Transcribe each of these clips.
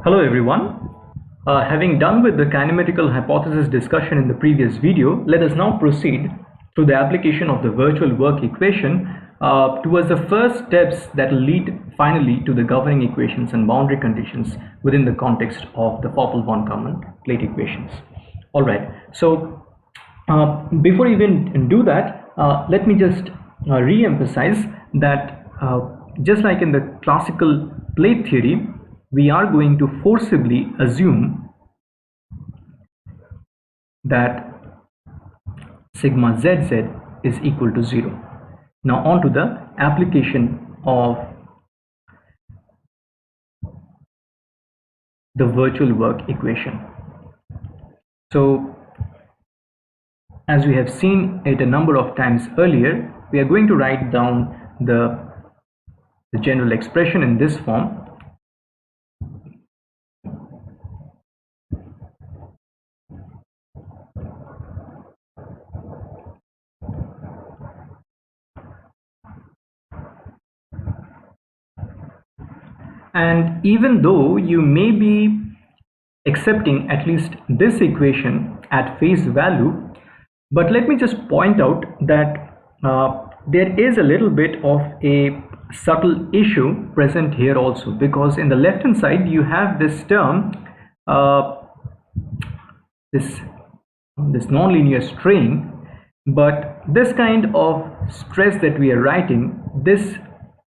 Hello everyone. Having done with the kinematical hypothesis discussion in the previous video, let us now proceed to the application of the virtual work equation towards the first steps that lead finally to the governing equations and boundary conditions within the context of the Föppl-von common plate equations. Alright, so before even do that, let me just re-emphasize that just like in the classical plate theory, we are going to forcibly assume that sigma zz is equal to 0. Now on to the application of the virtual work equation. So as we have seen it a number of times earlier, we are going to write down the general expression in this form. And even though you may be accepting at least this equation at face value, but let me just point out that there is a little bit of a subtle issue present here also, because in the left hand side you have this term, this nonlinear strain, but this kind of stress that we are writing, this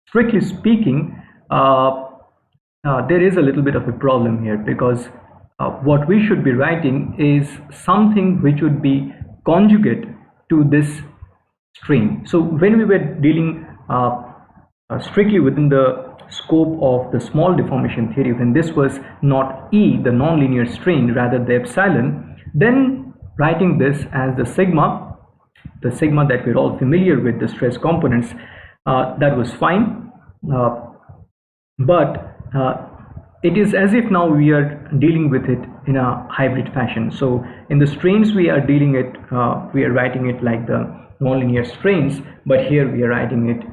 strictly speaking, there is a little bit of a problem here, because what we should be writing is something which would be conjugate to this strain. So when we were dealing strictly within the scope of the small deformation theory, when this was not E, the nonlinear strain, rather the epsilon, then writing this as the sigma that we're all familiar with, the stress components, that was fine. But it is as if now we are dealing with it in a hybrid fashion. So in the strains we are writing it like the nonlinear strains, but here we are writing it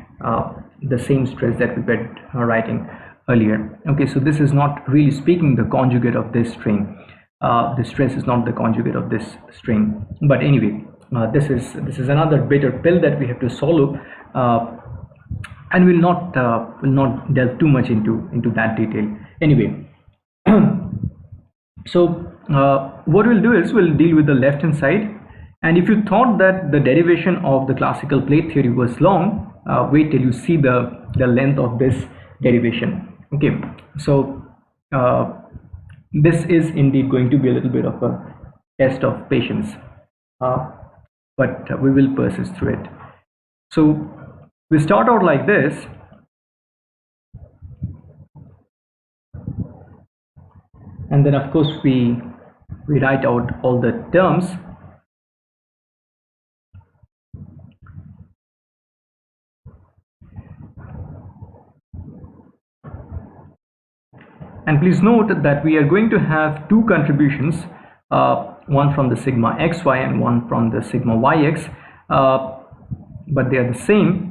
the same stress that we were writing earlier. Okay, so this is not really speaking the conjugate of this strain. The stress is not the conjugate of this strain. But anyway, this is another bitter pill that we have to swallow. And will not delve too much into that detail. Anyway, so what we'll do is we'll deal with the left hand side. And if you thought that the derivation of the classical plate theory was long, wait till you see the length of this derivation. Okay, so this is indeed going to be a little bit of a test of patience, but we will persist through it. So we start out like this, and then of course we write out all the terms. And please note that we are going to have two contributions, one from the sigma xy and one from the sigma yx, but they are the same.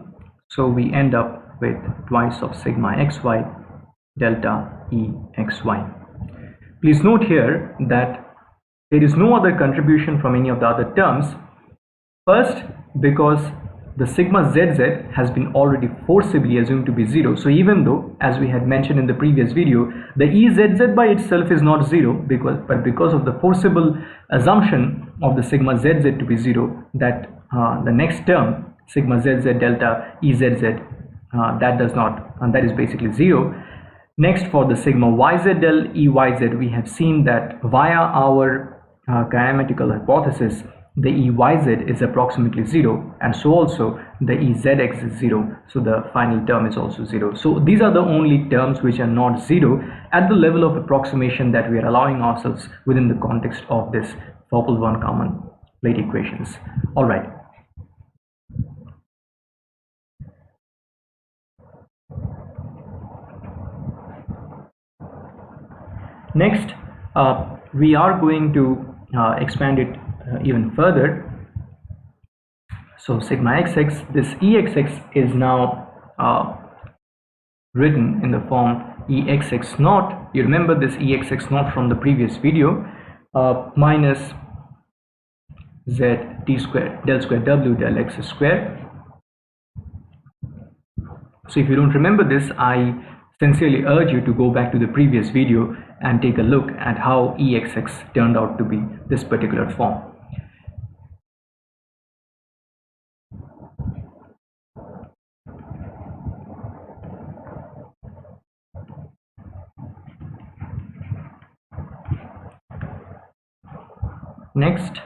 So we end up with twice of sigma xy delta exy. Please note here that there is no other contribution from any of the other terms. First, because the sigma zz has been already forcibly assumed to be 0. So even though, as we had mentioned in the previous video, the ezz by itself is not 0, but because of the forcible assumption of the sigma zz to be 0, that the next term, sigma zz delta ezz, that does not, and that is basically 0. Next, for the sigma yz del eyz, we have seen that via our kinematical hypothesis, the eyz is approximately 0, and so also the ezx is 0, so the final term is also 0. So these are the only terms which are not 0 at the level of approximation that we are allowing ourselves within the context of this Föppl-von common plate equations. All right. Next, we are going to expand it even further. So sigma xx, this exx is now written in the form exx naught You remember this exx naught from the previous video, minus z t square del square w del x square. So if you don't remember this, I sincerely urge you to go back to the previous video and take a look at how exx turned out to be this particular form. Next,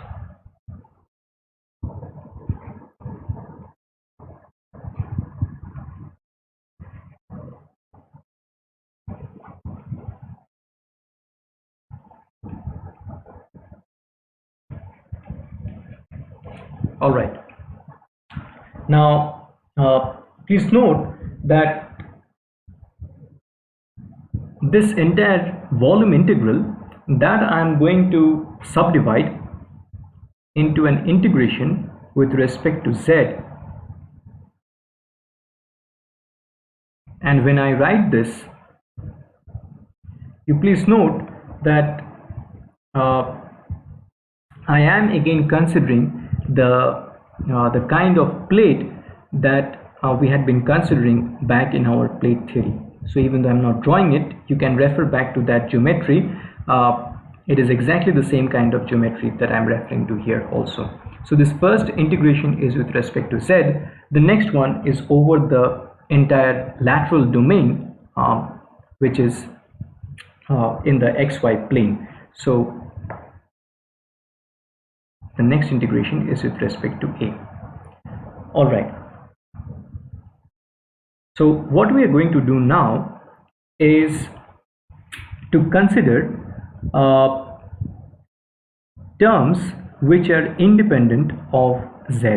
all right. Now, please note that this entire volume integral that I am going to subdivide into an integration with respect to z, and when I write this, you please note that I am again considering the kind of plate that we had been considering back in our plate theory. So even though I'm not drawing it, you can refer back to that geometry. It is exactly the same kind of geometry that I'm referring to here also. So this first integration is with respect to z. The next one is over the entire lateral domain, which is in the xy plane. So the next integration is with respect to a. All right. So what we are going to do now is to consider terms which are independent of z.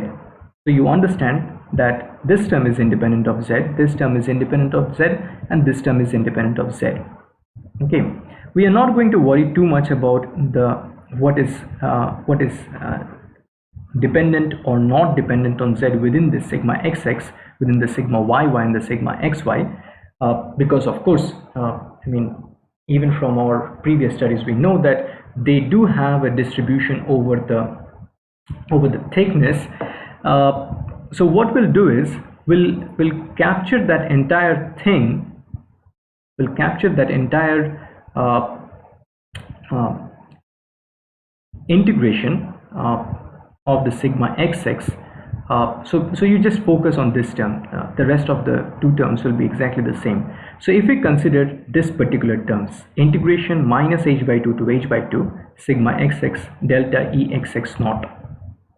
So you understand that this term is independent of z, this term is independent of z, and this term is independent of z. Okay, we are not going to worry too much about what is dependent or not dependent on z within this sigma xx, within the sigma yy and the sigma xy, because of course, I mean, even from our previous studies we know that they do have a distribution over the thickness. So what we'll do is we'll capture that entire thing, we'll capture that entire integration of the sigma xx. So you just focus on this term. The rest of the two terms will be exactly the same. So if we consider this particular terms, integration minus h by 2 to h by 2 sigma xx delta exx naught,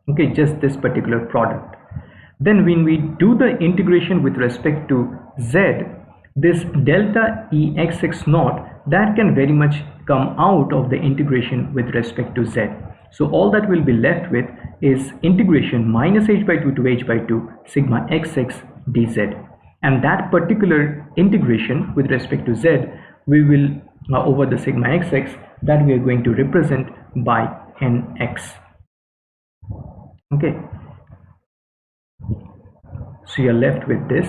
okay, just this particular product, then when we do the integration with respect to z, this delta exx naught, that can very much come out of the integration with respect to z. So all that will be left with is integration minus h by 2 to h by 2 sigma xx dz, and that particular integration with respect to z we will over the sigma xx, that we are going to represent by nx. Okay, so you are left with this.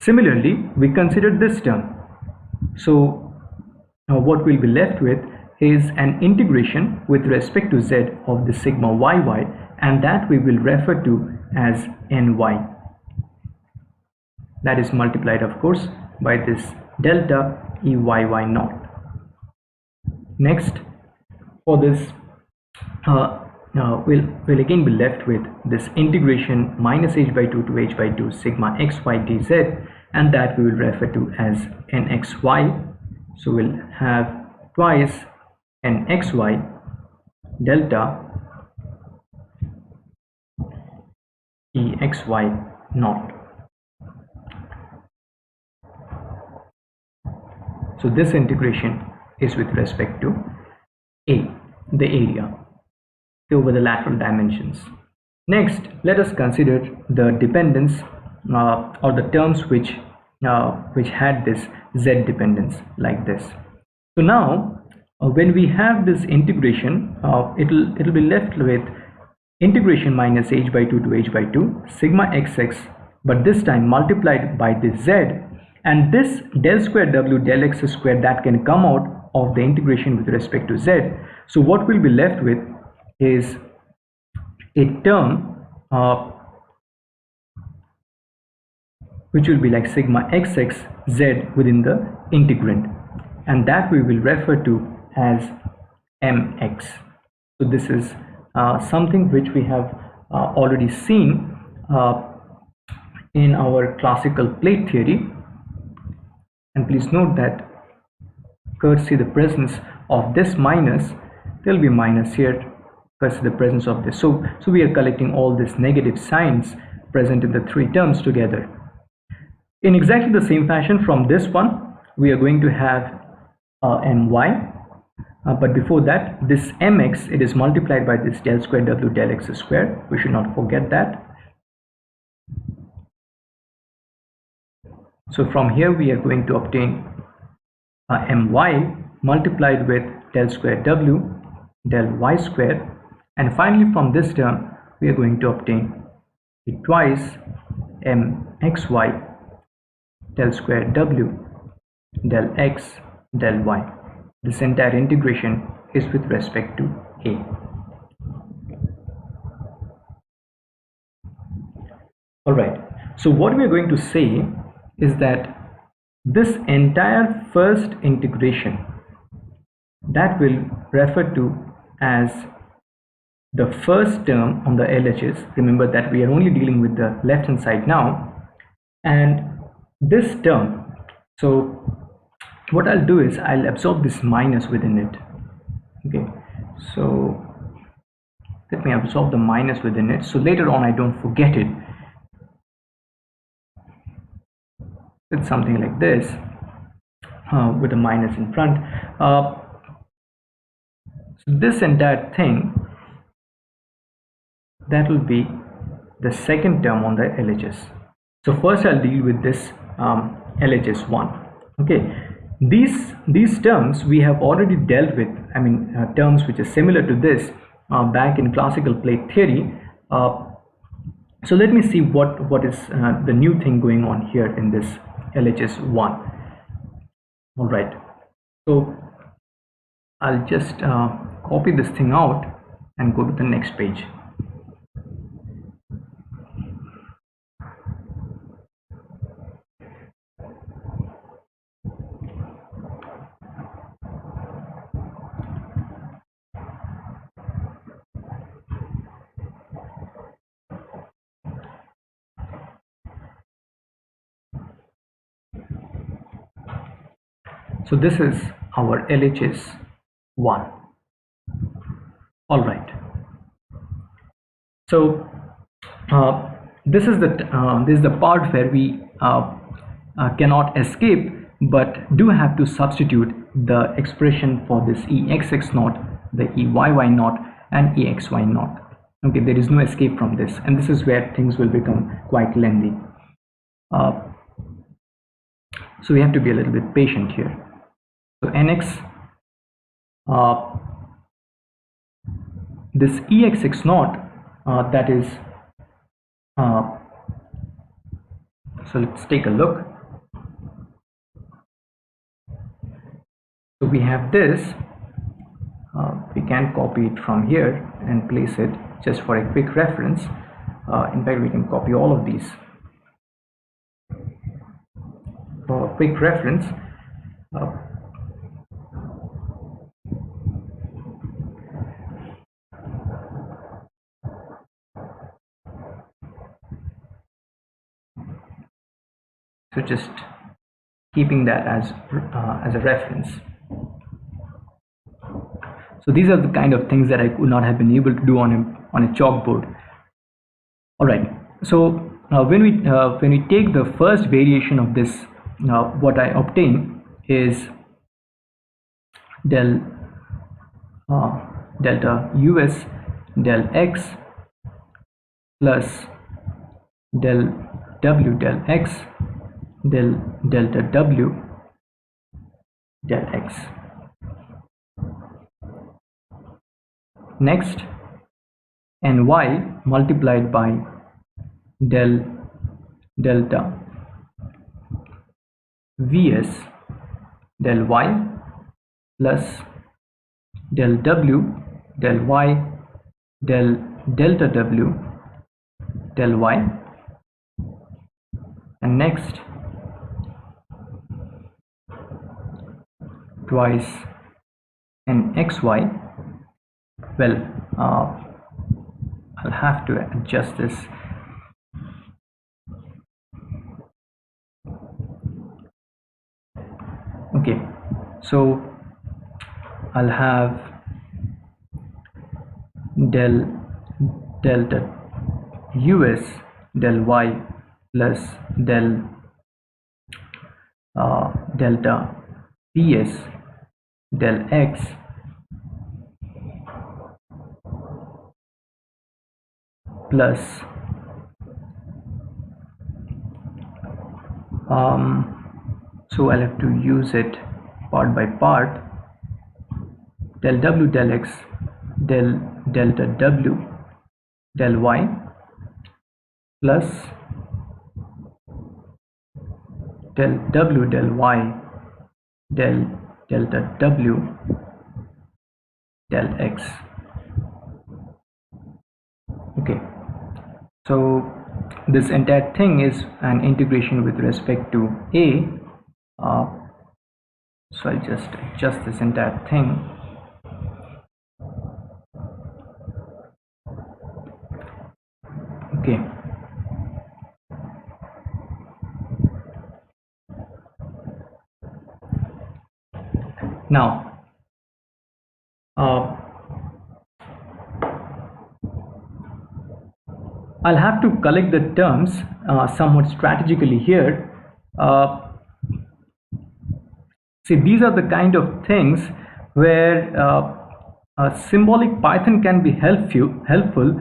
Similarly, we considered this term, so what we'll be left with is an integration with respect to z of the sigma yy, and that we will refer to as ny. That is multiplied, of course, by this delta eyy naught. Next, for this, we'll again be left with this integration minus h by 2 to h by 2 sigma xy dz, and that we will refer to as nxy. So we'll have twice nxy delta exy naught. So this integration is with respect to a, the area over the lateral dimensions. Next, let us consider the dependence or the terms which had this z dependence like this. So now when we have this integration, it'll be left with integration minus h by 2 to h by 2 sigma xx, but this time multiplied by this z, And this del square w del x square, that can come out of the integration with respect to z. So what we'll be left with is a term which will be like sigma xx z within the integrand, and that we will refer to as mx. So this is something which we have already seen in our classical plate theory. And please note that courtesy the presence of this minus, there will be minus here courtesy the presence of this. So we are collecting all these negative signs present in the three terms together. In exactly the same fashion, from this one we are going to have my, but before that, this mx, it is multiplied by this del square w del x square. We should not forget that. So from here we are going to obtain my multiplied with del square w del y square, and finally from this term we are going to obtain twice mxy del square w del x del y. This entire integration is with respect to a. Alright, so what we are going to say is that this entire first integration, that will refer to as the first term on the LHS. Remember that we are only dealing with the left hand side now, and this term, so what I'll do is I'll absorb this minus within it. Okay, so let me absorb the minus within it, so later on I don't forget it. It's something like this with a minus in front. So this entire thing, that will be the second term on the LHS. So first I'll deal with this LHS 1. Okay, these terms we have already dealt with, I mean terms which are similar to this back in classical plate theory. So let me see what is the new thing going on here in this LHS 1. All right, so I'll just copy this thing out and go to the next page. So this is our LHS 1. All right. So this is the part where we cannot escape, but do have to substitute the expression for this exx naught, the eyy naught, and exy naught. Okay, there is no escape from this, and this is where things will become quite lengthy. So we have to be a little bit patient here. So nx, this exx naught, that is, so let's take a look. So we have this, we can copy it from here and place it just for a quick reference. In fact, we can copy all of these for a quick reference. So just keeping that as a reference. So these are the kind of things that I could not have been able to do on a chalkboard. All right. So when we take the first variation of this, what I obtain is del delta us del x plus del w del x del delta w del x. Next, ny multiplied by del delta vs del y plus del w del y del delta w del y, and next twice n xy. Well, I'll have to adjust this. Okay, so I'll have del delta us del y plus del delta ps del x plus so I'll have to use it part by part. Del w del x del delta w del y plus del w del y del delta w del x. Okay, so this entire thing is an integration with respect to a. So I'll just adjust this entire thing. Okay, now I'll have to collect the terms somewhat strategically here. See, these are the kind of things where a symbolic Python can be helpful,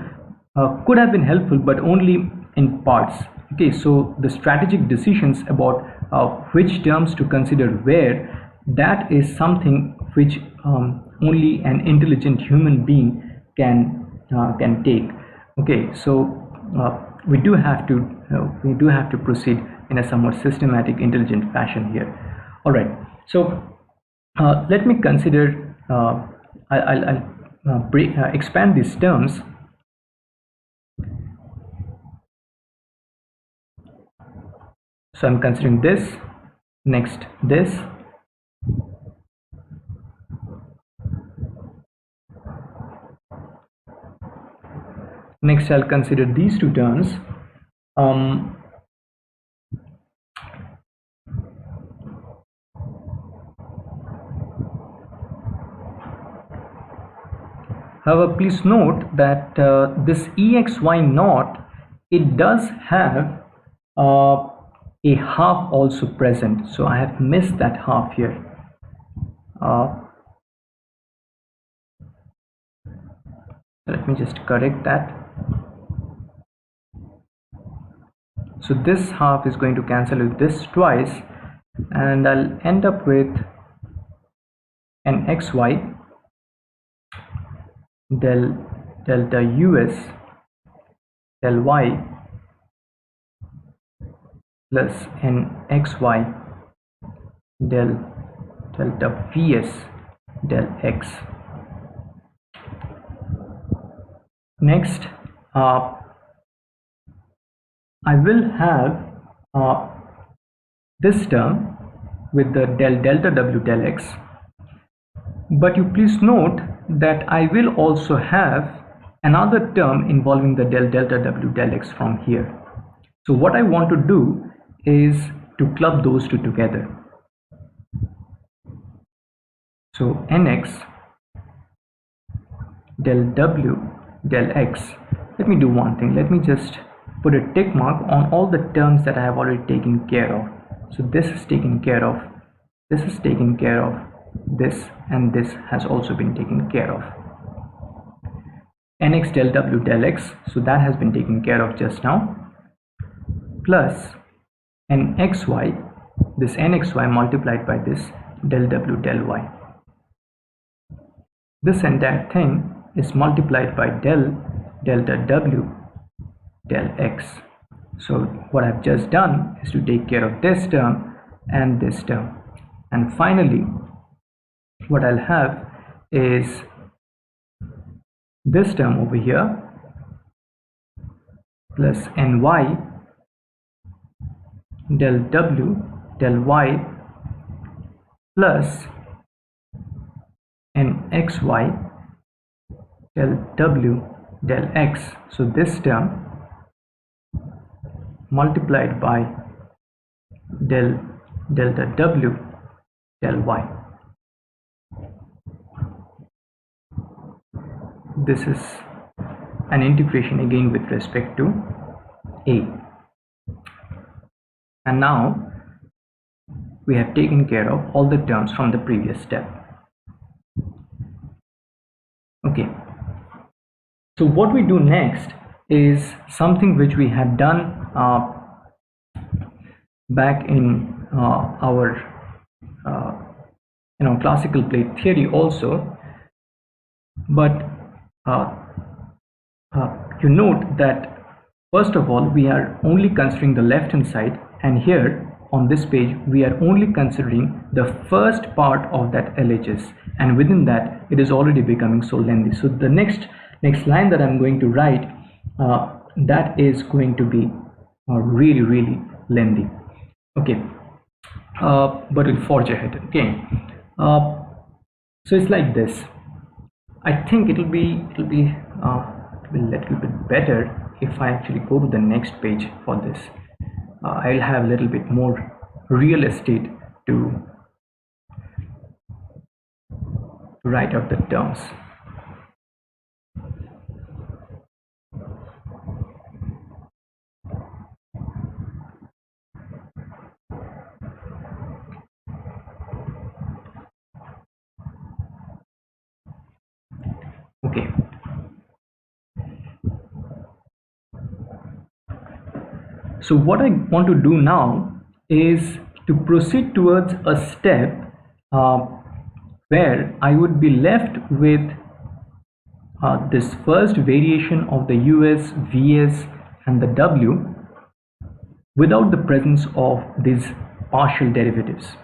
could have been helpful, but only in parts. Okay, so the strategic decisions about which terms to consider where, that is something which only an intelligent human being can take. Okay, so we do have to proceed in a somewhat systematic, intelligent fashion here. All right. So let me consider, I'll expand these terms. So I'm considering this, next this, next I'll consider these two terms. However, please note that this EXY naught, it does have a half also present. So I have missed that half here. Let me just correct that. So this half is going to cancel with this twice, and I'll end up with an XY del delta us del y plus an xy del delta vs del x. Next, I will have this term with the del delta w del x, but you please note that I will also have another term involving the del delta w del x from here. So what I want to do is to club those two together. So nx del w del x. Let me do one thing. Let me just put a tick mark on all the terms that I have already taken care of. So this is taken care of, this is taken care of, this and this has also been taken care of. Nx del w del x, so that has been taken care of just now, plus an xy, this nxy multiplied by this del w del y. This entire thing is multiplied by del delta w del x. So what I've just done is to take care of this term and this term. And finally, what I'll have is this term over here plus ny del w del y plus nxy del w del x. So this term multiplied by delta w del y. This is an integration again with respect to a. And now we have taken care of all the terms from the previous step. Okay, so what we do next is something which we had done back in our classical plate theory also, but you note that first of all we are only considering the left hand side, and here on this page we are only considering the first part of that LHS, and within that it is already becoming so lengthy. So the next line that I'm going to write, that is going to be really lengthy. Okay, but we'll forge ahead. Okay, so it's like this. I think it'll be a little bit better if I actually go to the next page for this. I'll have a little bit more real estate to write out the terms. Okay. So what I want to do now is to proceed towards a step where I would be left with this first variation of the US, VS and the W without the presence of these partial derivatives.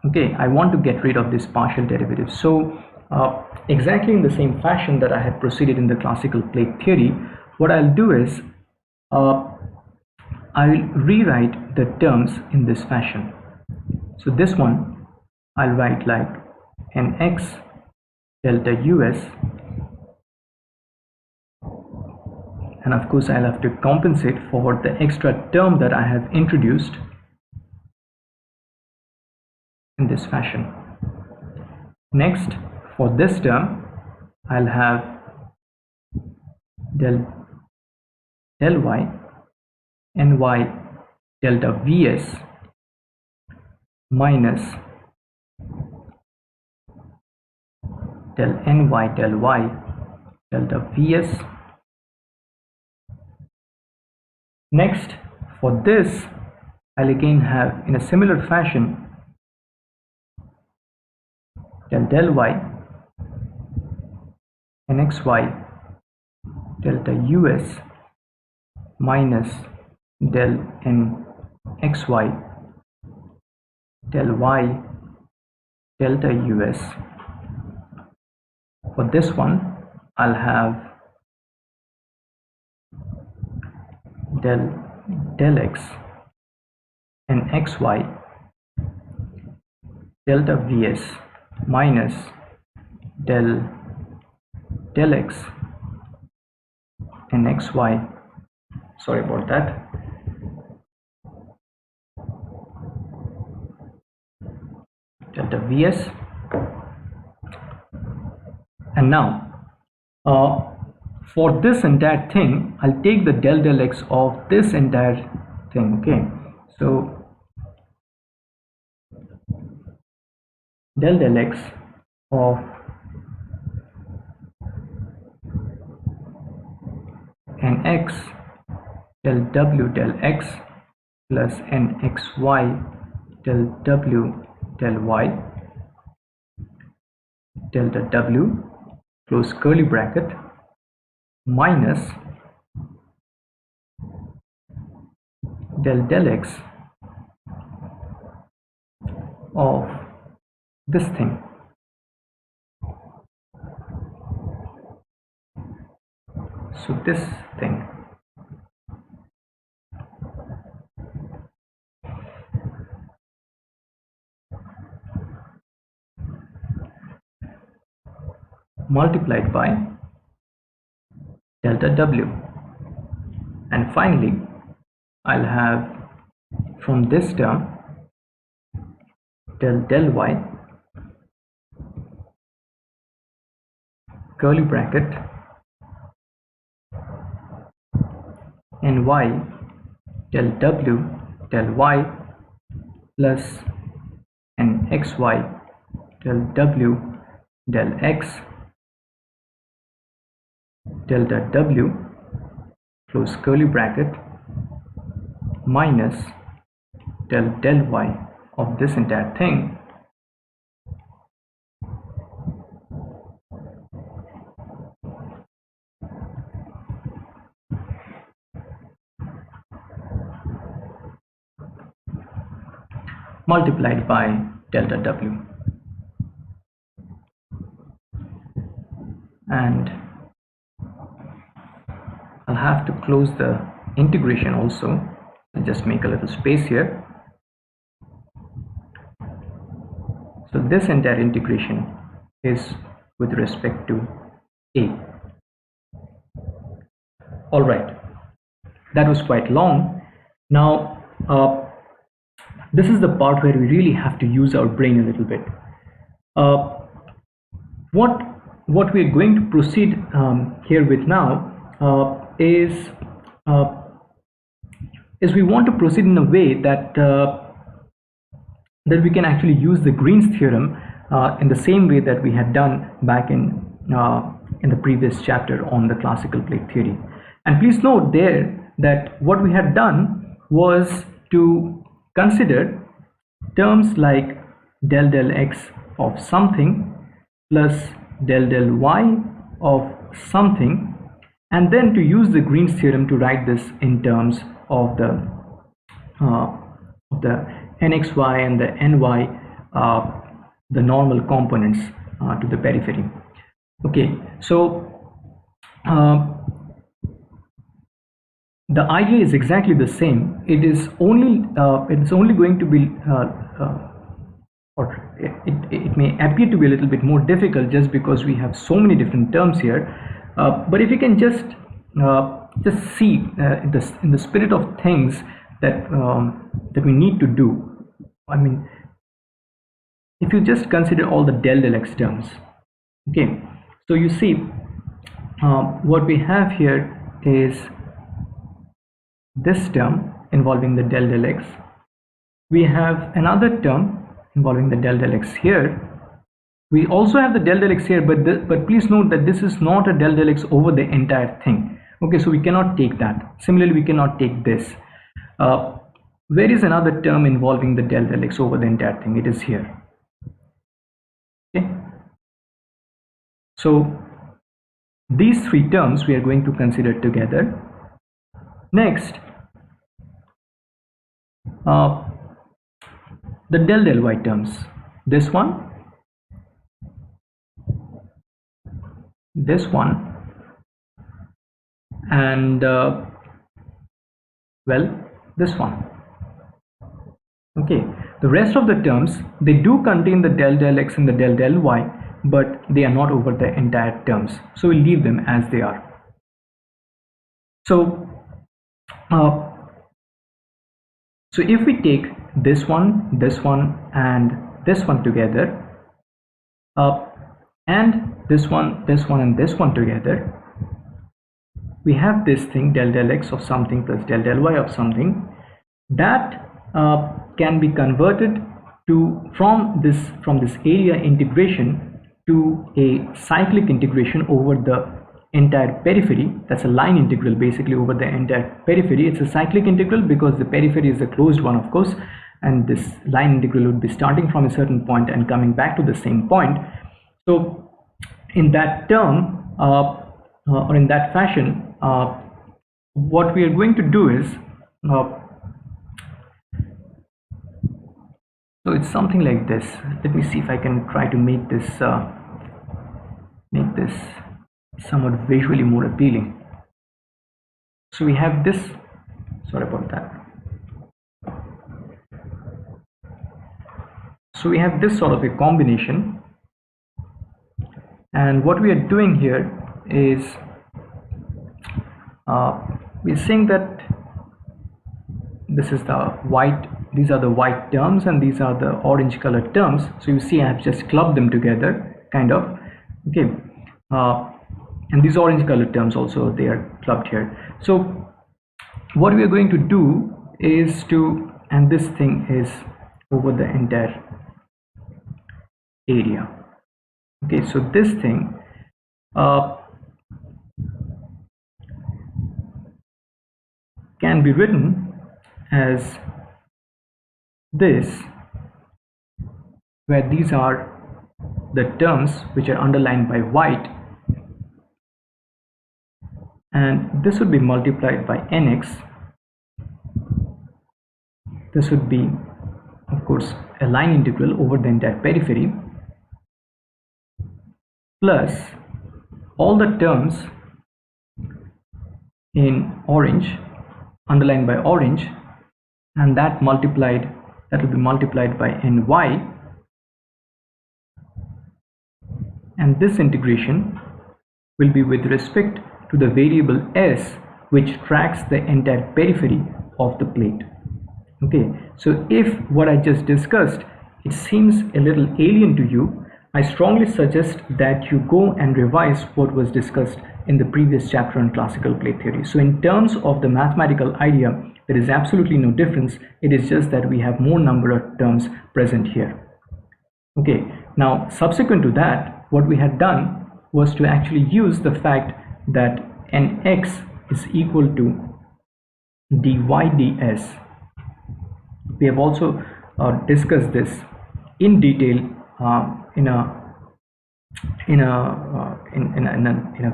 Okay, I want to get rid of these partial derivatives. So exactly in the same fashion that I had proceeded in the classical plate theory, what I'll do is I'll rewrite the terms in this fashion. So this one I'll write like nx delta US, and of course I'll have to compensate for the extra term that I have introduced in this fashion. Next, for this term I'll have del y ny delta Vs minus del ny del y delta Vs. Next, for this I'll again have in a similar fashion del y nxy delta us minus del nxy del y delta us. For this one I'll have del x and xy delta vs minus del x and xy, sorry about that, delta vs. And now for this entire thing I'll take the del x of this entire thing. Okay, so del x of nx del w del x plus nxy del w del y delta w close curly bracket minus del x of this thing. So this thing. Multiplied by delta W. And finally, I'll have from this term del Y curly bracket ny del W del Y plus an xy del W del X delta W close curly bracket minus del Y of this entire thing multiplied by delta W. And I'll have to close the integration also, so just make a little space here. So this entire integration is with respect to A. All right, that was quite long. Now this is the part where we really have to use our brain a little bit. What we are going to proceed here with now is we want to proceed in a way that that we can actually use the Green's theorem in the same way that we had done back in the previous chapter on the classical plate theory. And please note there that what we had done was to consider terms like del x of something plus del y of something, and then to use the Green's theorem to write this in terms of the nxy and the ny, the normal components to the periphery. Okay, so the idea is exactly the same. It is only going to be or it may appear to be a little bit more difficult just because we have so many different terms here, but if you can just see in the spirit of things that we need to do. I mean, if you just consider all the del x terms, okay, so you see what we have here is this term involving the del x. We have another term involving the del x here. We also have the del x here, but please note that this is not a del x over the entire thing. Okay, so we cannot take that. Similarly, we cannot take this. Where is another term involving the del x over the entire thing? It is here. Okay, so these three terms we are going to consider together. Next, the del y terms. This one, and well, this one. Okay, the rest of the terms, they do contain the del x and the del y, but they are not over the entire terms, so we'll leave them as they are. So so if we take this one, and this one together, and this one, and this one together, we have this thing del x of something plus del y of something that can be converted to from this area integration to a cyclic integration over the entire periphery. That's a line integral basically over the entire periphery. It's a cyclic integral because the periphery is a closed one, of course, and this line integral would be starting from a certain point and coming back to the same point. So in that term or in that fashion, what we are going to do is So it's something like this. Let me see if I can try to make this somewhat visually more appealing. So we have this, sorry about that. So we have this sort of a combination, and what we are doing here is we're saying that this is the white, these are the white terms and these are the orange colored terms. So you see I have just clubbed them together, kind of, okay, and these orange colored terms also, they are clubbed here. So what we are going to do is to, and this thing is over the entire area, okay, so this thing can be written as this, where these are the terms which are underlined by white, and this would be multiplied by nx. This would be, of course, a line integral over the entire periphery, plus all the terms in orange, underlined by orange, and that will be multiplied by ny, and this integration will be with respect to the variable s, which tracks the entire periphery of the plate. Okay, so if what I just discussed, it seems a little alien to you, I strongly suggest that you go and revise what was discussed in the previous chapter on classical plate theory. So in terms of the mathematical idea, there is absolutely no difference. It is just that we have more number of terms present here. Okay, now subsequent to that, what we had done was to actually use the fact that nx is equal to dy ds. We have also discussed this in detail in a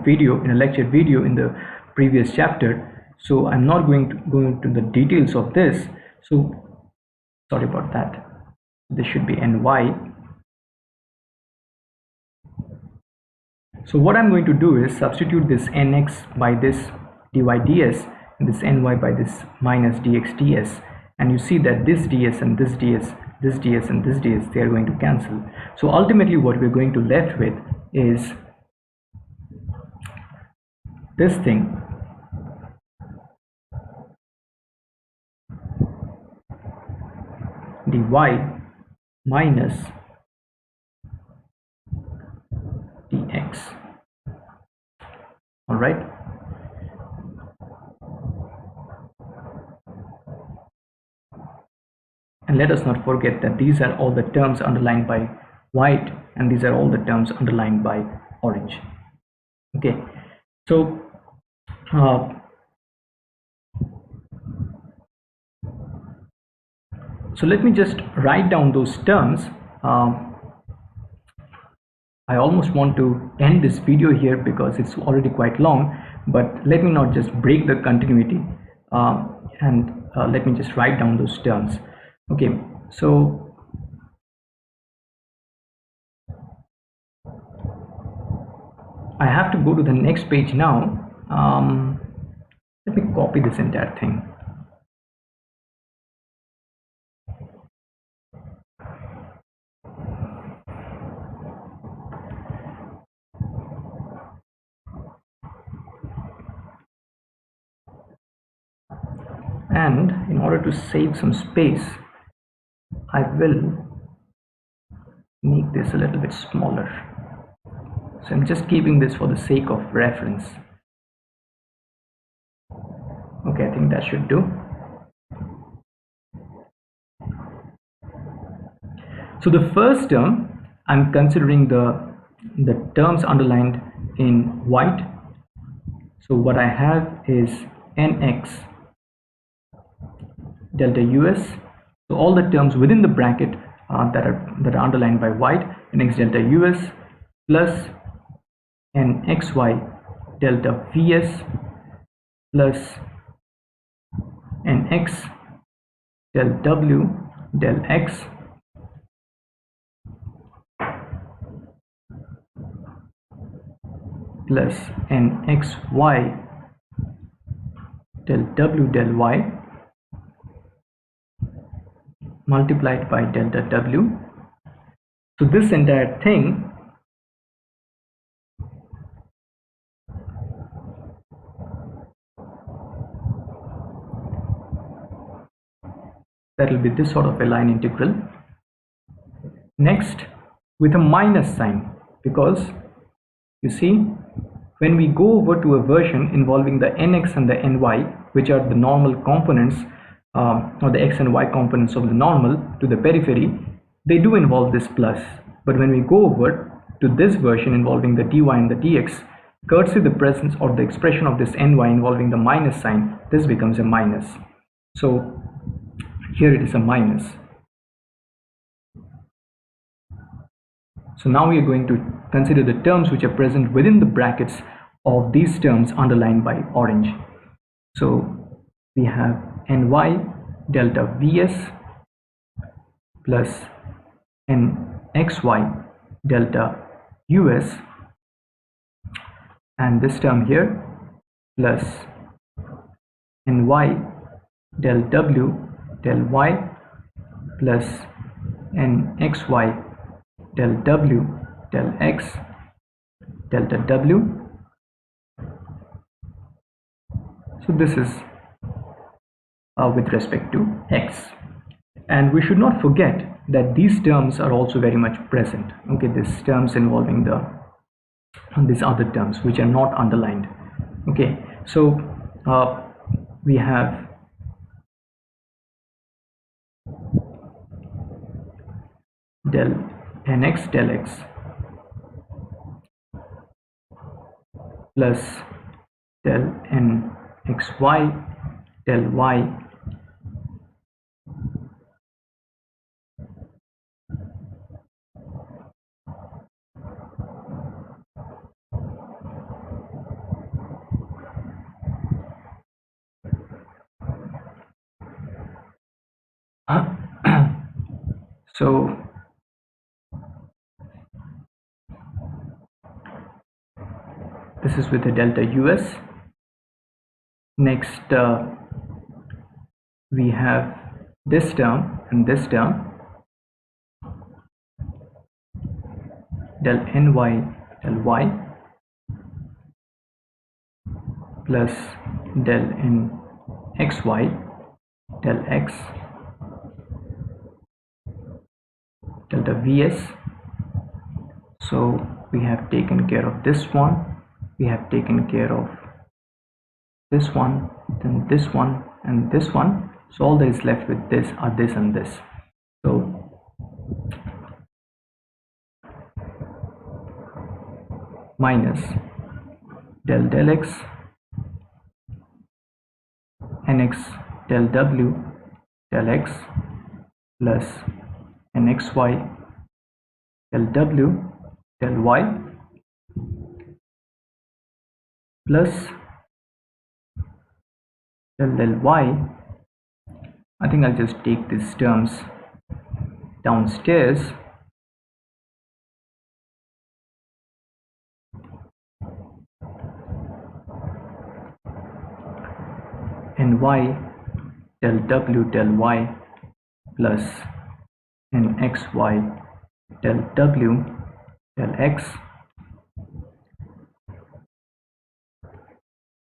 video, in a lecture video in the previous chapter. So I'm not going to go into the details of this. So sorry about that. This should be ny. So what I'm going to do is substitute this nx by this dy ds and this ny by this minus dx ds, and you see that this ds and this ds, this ds and this ds, they are going to cancel. So ultimately what we're going to left with is this thing, dy minus dx. All right, and let us not forget that these are all the terms underlined by white and these are all the terms underlined by orange. Okay, so so let me just write down those terms. I almost want to end this video here because it's already quite long, but let me not just break the continuity and let me just write down those terms. Okay, so I have to go to the next page now. Let me copy this entire thing. And in order to save some space, I will make this a little bit smaller. So I'm just keeping this for the sake of reference. Okay, I think that should do. So the first term, I'm considering the terms underlined in white. So what I have is nx delta us. So all the terms within the bracket that are underlined by white, nx delta us plus nxy delta vs plus nx del w del x plus nxy del w del y multiplied by delta w. So this entire thing that will be this sort of a line integral. Next, with a minus sign, because you see, when we go over to a version involving the nx and the ny, which are the normal components or the x and y components of the normal to the periphery, they do involve this plus. But when we go over to this version involving the dy and the dx, courtesy the presence or the expression of this ny involving the minus sign, this becomes a minus. So here it is a minus. So now we are going to consider the terms which are present within the brackets of these terms underlined by orange. So we have ny delta vs plus nxy delta us, and this term here plus ny del w del y plus nxy del w del x delta w. So this is with respect to x, and we should not forget that these terms are also very much present. Okay, these terms involving these other terms which are not underlined. Okay, so we have del nx del x plus del nxy del y so this is with the delta us. Next we have this term and this term, del ny del y plus del nxy del x delta vs. So we have taken care of this one, we have taken care of this one, then this one and this one. So all that is left with this are this and this. So minus del del x nx del w del x plus nxy del w del y plus del y. I think I'll just take these terms downstairs. Ny del w del y plus nxy del w del x.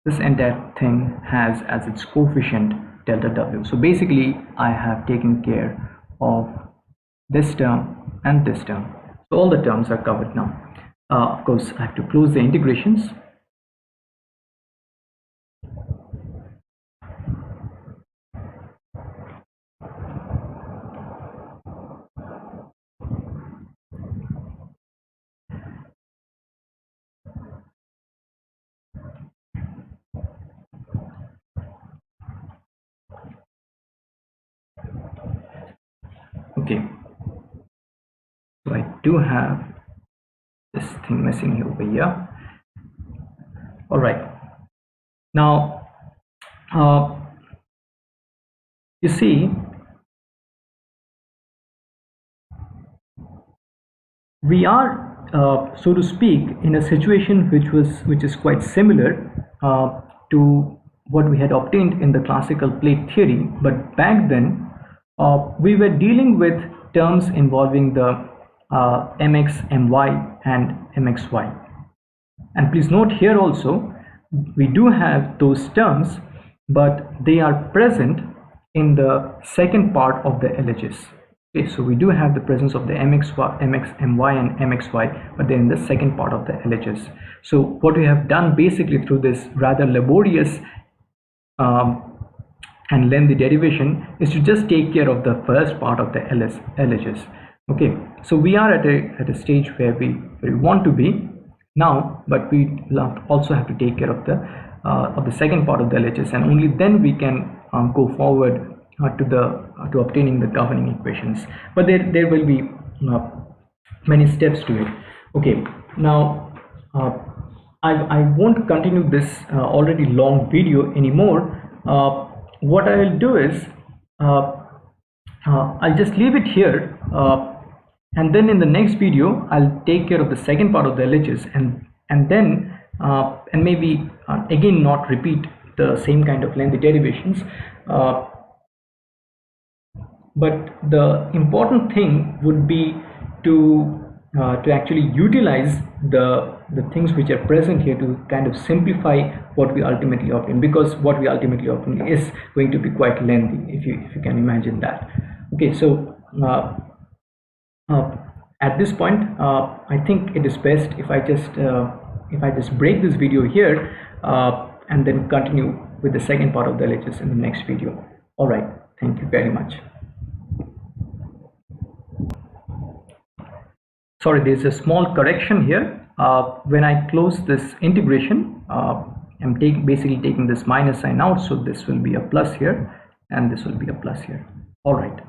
This entire thing has as its coefficient delta w. So basically I have taken care of this term and this term. So all the terms are covered now. Of course I have to close the integrations. Okay, so I do have this thing missing over here. All right, now you see we are so to speak, in a situation which is quite similar to what we had obtained in the classical plate theory, but back then we were dealing with terms involving the mx, my and mxy. And please note here also, we do have those terms, but they are present in the second part of the LHS. Okay, so we do have the presence of the mx, my and mxy, but they're in the second part of the LHS. So what we have done basically through this rather laborious and lengthy derivation is to just take care of the first part of the LHS. Okay, so we are at a stage where we want to be now, but we also have to take care of the second part of the LHS, and only then we can go forward to obtaining the governing equations. But there will be many steps to it. Okay, now I won't continue this already long video anymore. What I will do is I'll just leave it here, and then in the next video I'll take care of the second part of the LHS, and then and maybe again not repeat the same kind of lengthy derivations, but the important thing would be to actually utilize the things which are present here to kind of simplify what we ultimately obtain, because what we ultimately obtain is going to be quite lengthy, if you can imagine that. Okay, so at this point I think it is best if I just break this video here and then continue with the second part of the LHS in the next video. All right, thank you very much. Sorry, there's a small correction here. When I close this integration, I'm basically taking this minus sign out, so this will be a plus here and this will be a plus here. All right.